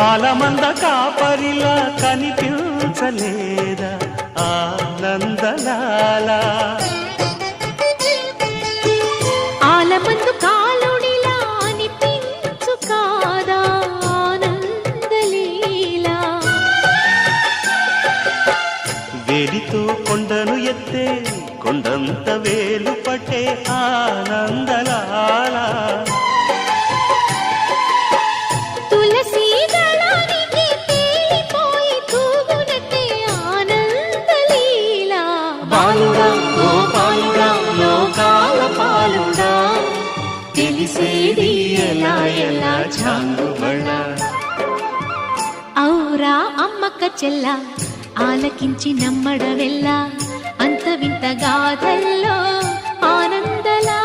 ఆలమంద కాపరిలా కనిపించలేదా ఆనందలాల ఆలమందు కాలుడిలా అనిపించు కాదా ఆనందలీలా వేలితో కొండను ఎత్తే కొండంత వేలు పట్టే ఆనందలాల తులసి దళానికి తేలిపోయి తూగునట్టే ఆనందలీలా బాలుడా గోపాలుడా లోకాల పాలుడా తెలిసేది ఎలా ఎలా చాంగుబళ ఔరా అమ్మక్క చెల్ల ఆలకించి నమ్మడవెల్లా అంత వింత గాథల్లో ఆనందలా